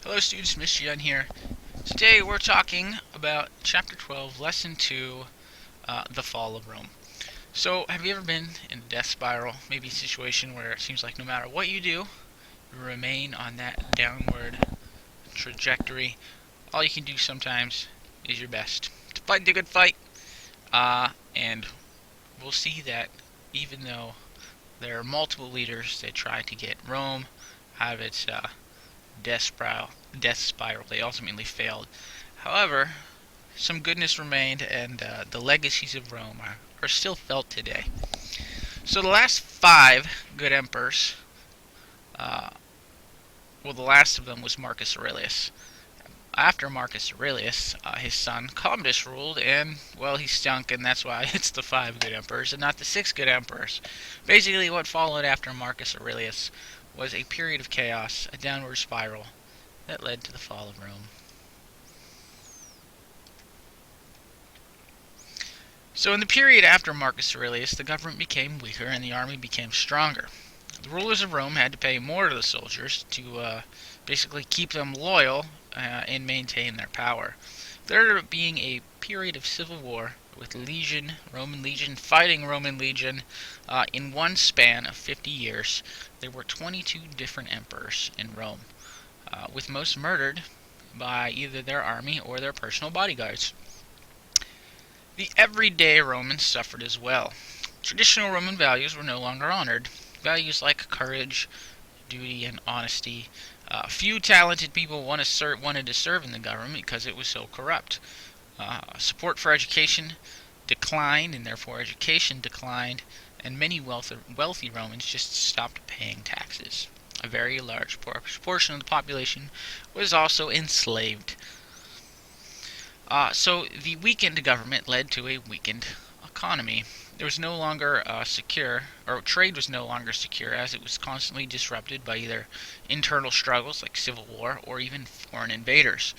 Hello students, Miss Yun here. Today we're talking about Chapter 12, Lesson 2, The Fall of Rome. So, have you ever been in a death spiral? Maybe a situation where it seems like no matter what you do, you remain on that downward trajectory. All you can do sometimes is your best to fight the good fight. And we'll see that even though there are multiple leaders that try to get Rome out of its death spiral, they ultimately failed. However, some goodness remained, and the legacies of Rome are still felt today. So the last five good emperors, uh, the last of them was Marcus Aurelius. After Marcus Aurelius, his son Commodus ruled, and, well, he stunk, and that's why it's the five good emperors and not the six good emperors. Basically, what followed after Marcus Aurelius was a period of chaos, a downward spiral, that led to the fall of Rome. So in the period after Marcus Aurelius, the government became weaker and the army became stronger. The rulers of Rome had to pay more to the soldiers to basically keep them loyal and maintain their power. There ended up being a period of civil war with Roman legion fighting Roman legion in one span of 50 years. There were 22 different emperors in Rome, with most murdered by either their army or their personal bodyguards. The everyday Romans suffered as well. Traditional Roman values were no longer honored. Values like courage, duty, and honesty. Few talented people wanted to serve in the government because it was so corrupt. Support for education declined, and therefore education declined, and many wealthy Romans just stopped paying taxes. A very large portion of the population was also enslaved. So the weakened government led to a weakened economy. It was no longer secure, or trade was no longer secure, as it was constantly disrupted by either internal struggles like civil war or even foreign invaders.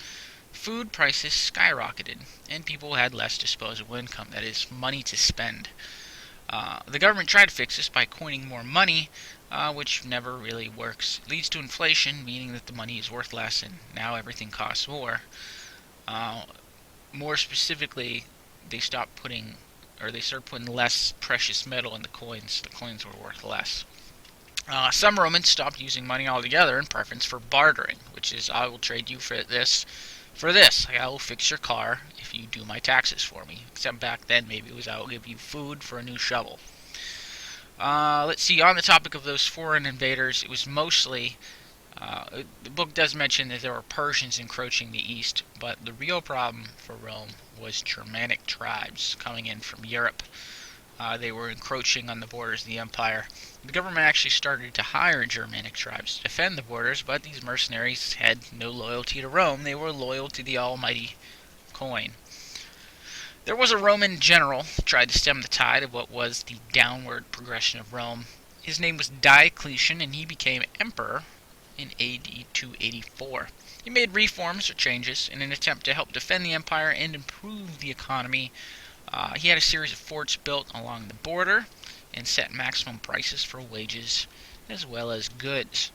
Food prices skyrocketed, and people had less disposable income, that is, money to spend. The government tried to fix this by coining more money, which never really works. It leads to inflation, meaning that the money is worth less, and now everything costs more. More specifically, they started putting less precious metal in the coins. The coins were worth less. Some Romans stopped using money altogether in preference for bartering, which is, I will trade you for this. Like, I will fix your car if you do my taxes for me. Except back then, maybe it was, I will give you food for a new shovel. Let's see, on the topic of those foreign invaders, it was mostly the book does mention that there were Persians encroaching the east, but the real problem for Rome was Germanic tribes coming in from Europe. They were encroaching on the borders of the empire. The government actually started to hire Germanic tribes to defend the borders, but these mercenaries had no loyalty to Rome. They were loyal to the almighty coin. There was a Roman general who tried to stem the tide of what was the downward progression of Rome. His name was Diocletian, and he became emperor in AD 284. He made reforms or changes in an attempt to help defend the empire and improve the economy. He had a series of forts built along the border and set maximum prices for wages as well as goods.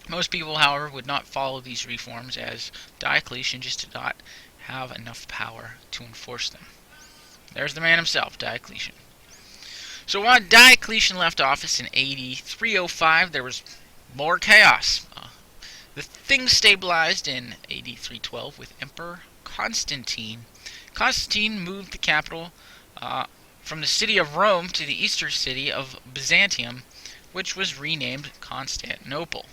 Most people, however, would not follow these reforms, as Diocletian just did not have enough power to enforce them. There's the man himself, Diocletian. So when Diocletian left office in AD 305, there was more chaos. The things stabilized in AD 312 with Emperor Constantine. Constantine moved the capital from the city of Rome to the eastern city of Byzantium, which was renamed Constantinople.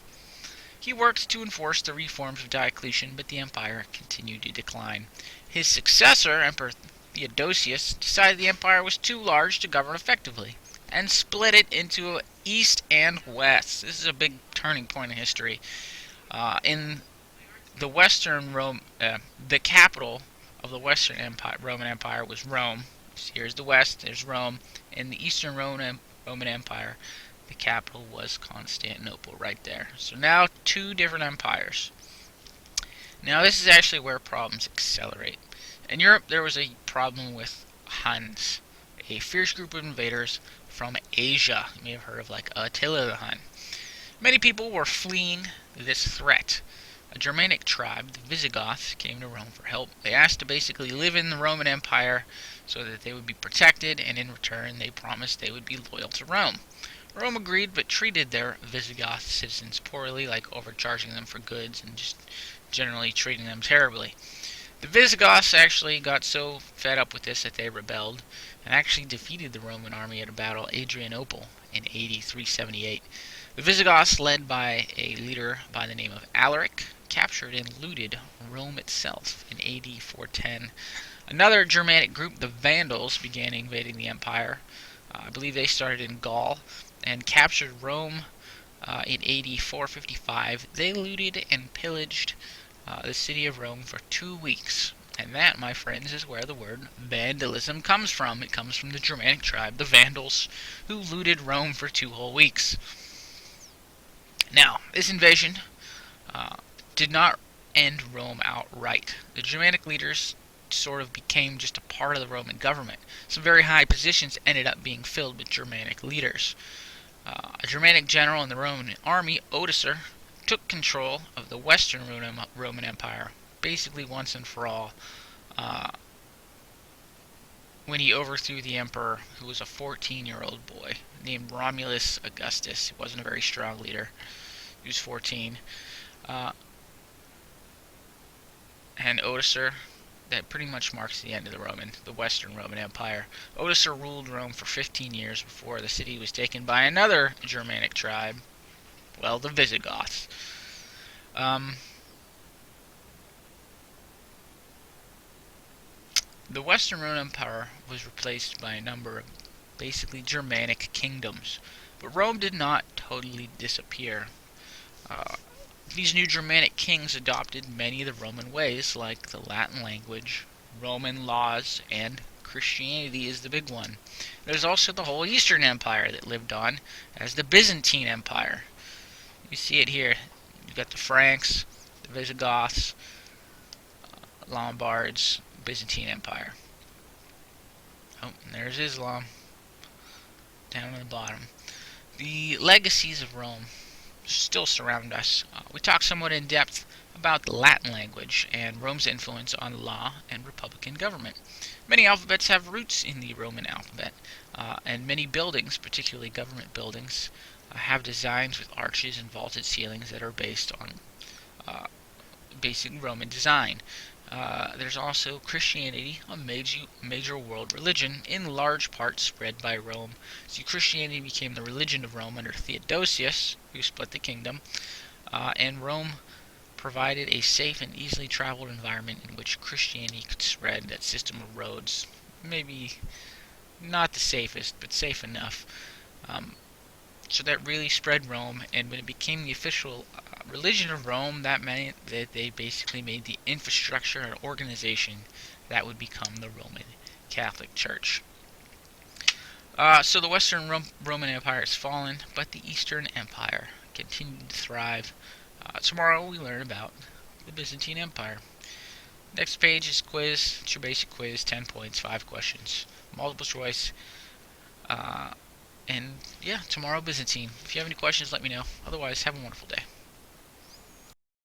He worked to enforce the reforms of Diocletian, but the empire continued to decline. His successor, Emperor Theodosius, decided the empire was too large to govern effectively, and split it into east and west. This is a big turning point in history. In the Western Rome, the capital of the Western Empire, Roman Empire, was Rome. So here's the West, there's Rome. In the Eastern Roman Empire, the capital was Constantinople, right there. So now two different empires. Now this is actually where problems accelerate. In Europe, there was a problem with Huns, a fierce group of invaders from Asia. You may have heard of, like, Attila the Hun. Many people were fleeing this threat. A Germanic tribe, the Visigoths, came to Rome for help. They asked to basically live in the Roman Empire so that they would be protected, and in return they promised they would be loyal to Rome. Rome agreed, but treated their Visigoth citizens poorly, like overcharging them for goods and just generally treating them terribly. The Visigoths actually got so fed up with this that they rebelled and actually defeated the Roman army at a battle at Adrianople in AD 378. The Visigoths, led by a leader by the name of Alaric, captured and looted Rome itself in AD 410. Another Germanic group, the Vandals, began invading the empire. I believe they started in Gaul and captured Rome in AD 455. They looted and pillaged the city of Rome for 2 weeks. And that, my friends, is where the word vandalism comes from. It comes from the Germanic tribe, the Vandals, who looted Rome for 2 whole weeks. Now, this invasion did not end Rome outright. The Germanic leaders sort of became just a part of the Roman government. Some very high positions ended up being filled with Germanic leaders. A Germanic general in the Roman army, Odoacer, took control of the Western Roman Empire, basically once and for all, when he overthrew the emperor, who was a 14-year-old boy named Romulus Augustus. He wasn't a very strong leader. He was 14. And Odoacer, that pretty much marks the end of the Western Roman Empire. Odoacer ruled Rome for 15 years before the city was taken by another Germanic tribe, well, the Visigoths. The Western Roman Empire was replaced by a number of basically Germanic kingdoms, but Rome did not totally disappear. These new Germanic kings adopted many of the Roman ways, like the Latin language, Roman laws, and Christianity is the big one. There's also the whole Eastern Empire that lived on as the Byzantine Empire. You see it here. You've got the Franks, the Visigoths, Lombards, Byzantine Empire. Oh, and there's Islam down on the bottom. The legacies of Rome still surround us. We talked somewhat in depth about the Latin language and Rome's influence on law and republican government. Many alphabets have roots in the Roman alphabet, and many buildings, particularly government buildings, have designs with arches and vaulted ceilings that are based on basic Roman design. There's also Christianity, a major world religion, in large part spread by Rome. See, Christianity became the religion of Rome under Theodosius, who split the kingdom, and Rome provided a safe and easily traveled environment in which Christianity could spread. That system of roads, maybe not the safest, but safe enough. So that really spread Rome, and when it became the official religion of Rome, that meant that they basically made the infrastructure and organization that would become the Roman Catholic Church. So the Western Roman Empire has fallen, but the Eastern Empire continued to thrive. Tomorrow we learn about the Byzantine Empire. Next page is quiz. It's your basic quiz, 10 points, 5 questions, multiple choice. And yeah, tomorrow Byzantine. If you have any questions, let me know. Otherwise, have a wonderful day.